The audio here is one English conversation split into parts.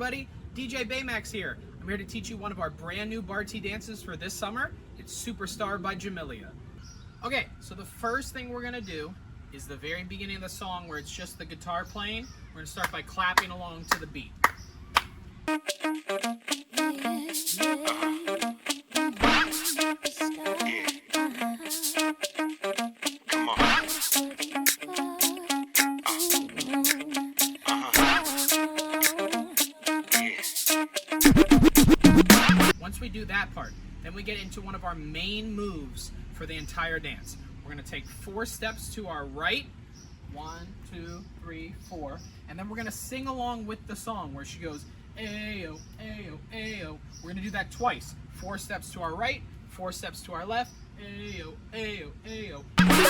everybody, DJ Baymax here. I'm here to teach you one of our brand new Barty dances for this summer. It's Superstar by Jamelia. Okay, so the first thing we're gonna do is the very beginning of the song where it's just the guitar playing. We're gonna start by clapping along to the beat. Once we do that part, then we get into one of our main moves for the entire dance. We're going to take 4 steps to our right, 1, 2, 3, 4, and then we're going to sing along with the song where she goes, ayo, ayo, ayo. We're going to do that twice. 4 steps to our right, 4 steps to our left, ayo, ayo, ayo.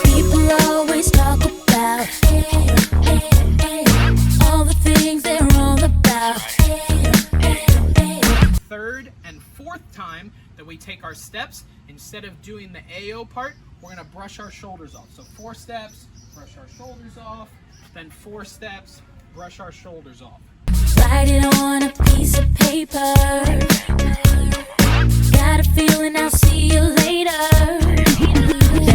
People always talk about ayo, ayo, ayo, all the things they're all about. Ayo, ayo, ayo. Third and fourth time that we take our steps, instead of doing the AO part, we're gonna brush our shoulders off. So 4 steps, brush our shoulders off, then 4 steps, brush our shoulders off. Write it on a piece of paper. Got a feeling I'll see you later.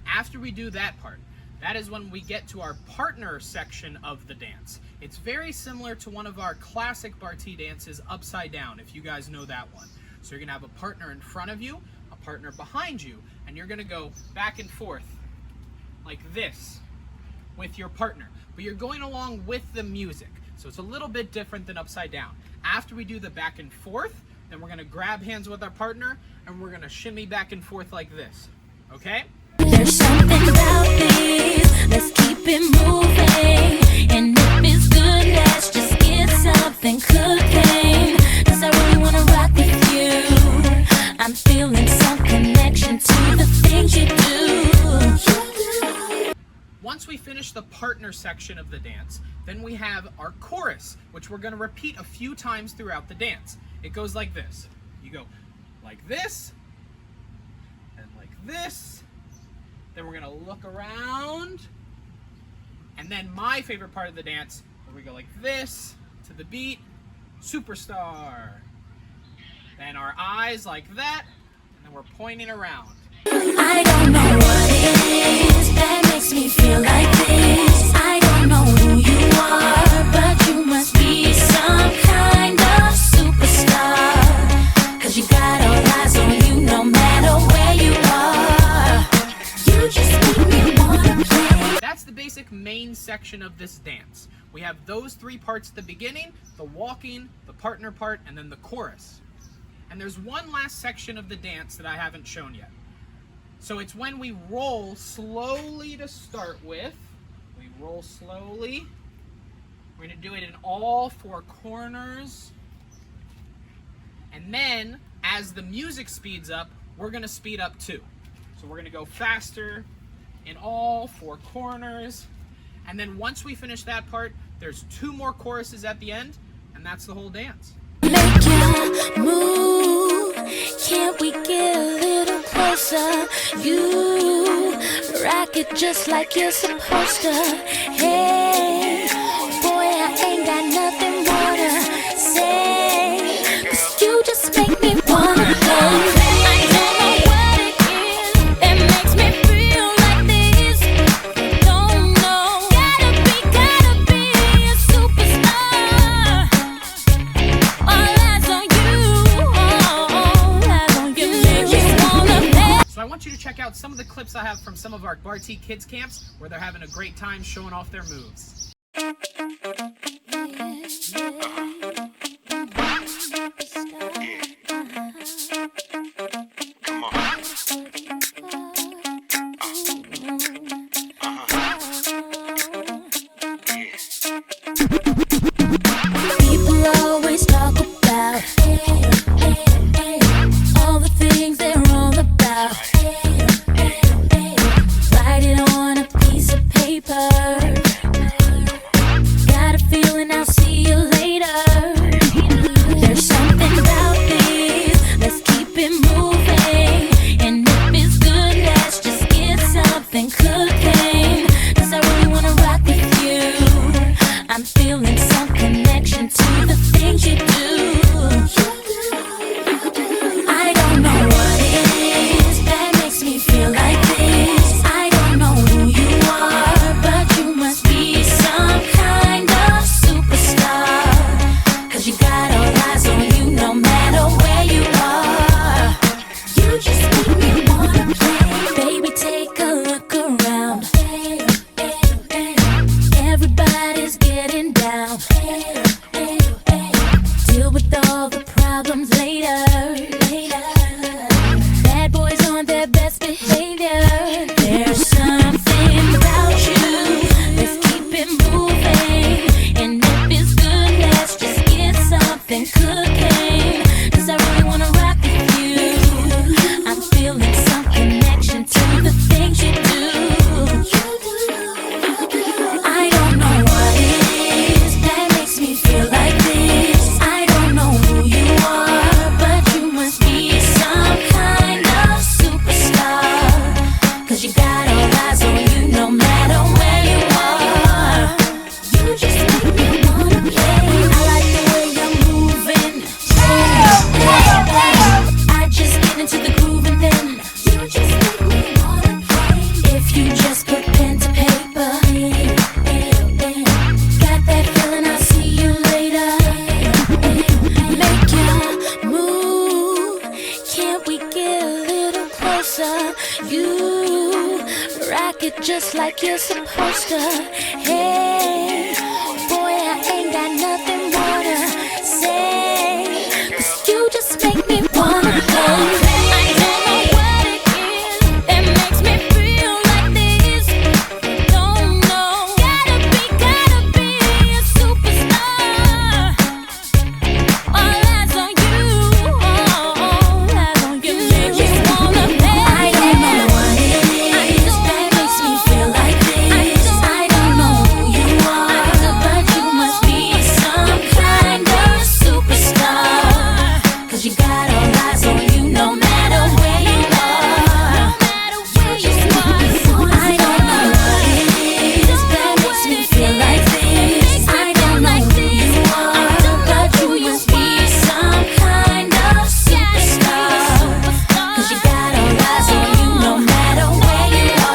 After we do that part, that is when we get to our partner section of the dance. It's very similar to one of our classic Barty dances, Upside Down, if you guys know that one. So you're gonna have a partner in front of you, a partner behind you, and you're gonna go back and forth like this with your partner. But you're going along with the music, so it's a little bit different than Upside Down. After we do the back and forth, then we're gonna grab hands with our partner and we're gonna shimmy back and forth like this, okay? There's something about this, let's keep it moving. And if it's good, let's just get something cooking. Cause I really wanna rock with you. I'm feeling some connection to the things you do. Once we finish the partner section of the dance, then we have our chorus, which we're gonna repeat a few times throughout the dance. It goes like this. You go like this, and like this. Then we're gonna look around, and then my favorite part of the dance, where we go like this to the beat, Superstar. Then our eyes like that, and then we're pointing around. I don't know what it is that makes me feel like this. I don't know who you are, but you must be some kind of superstar. Cause you got all eyes on you no matter where you are. You just make me wanna play. That's the basic main section of this dance. We have those 3 parts at the beginning, the walking, the partner part, and then the chorus. And there's one last section of the dance that I haven't shown yet. So it's when we roll slowly to start with. We roll slowly. We're gonna do it in all 4 corners. And then, as the music speeds up, we're gonna speed up too. So we're gonna go faster in all 4 corners. And then once we finish that part, there's 2 more choruses at the end, and that's the whole dance. Make you move. Can't we get a little closer? You rock it just like you're supposed to. Hey, boy, I ain't got nothing more to say. Cause you just make me wanna play. I don't know what it is that makes me feel like this. Don't know. Gotta be a superstar. All eyes on you. All eyes on you. Just wanna play. So I want you to check out some of the clips I have from some of our Barty kids camps where they're having a great time showing off their moves. People always talk about all the things they're all about. Write it on a piece of paper. You rock it just like you're supposed to. Hey, boy, I ain't got nothing more to say, 'cause you just make me wanna play. I don't know what it is that makes me feel like this. Don't know. Gotta be a superstar. All eyes on you. All eyes on you. You just wanna play. I don't know what it is that makes me feel like this. I don't know who you are, but you must be some kind of superstar. 'Cause you got all eyes on you no matter where you are. I don't know what it is that makes me feel like this. I don't know who you are, but you must be some kind of superstar. 'Cause you got all eyes on you no matter where you are.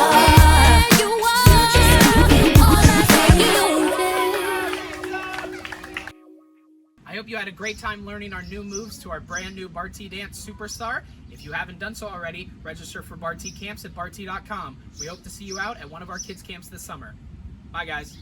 I hope you had a great time learning our new moves to our brand new Barty Dance Superstar. If you haven't done so already, register for Barty camps at barty.com. We hope to see you out at one of our kids camps this summer. Bye guys.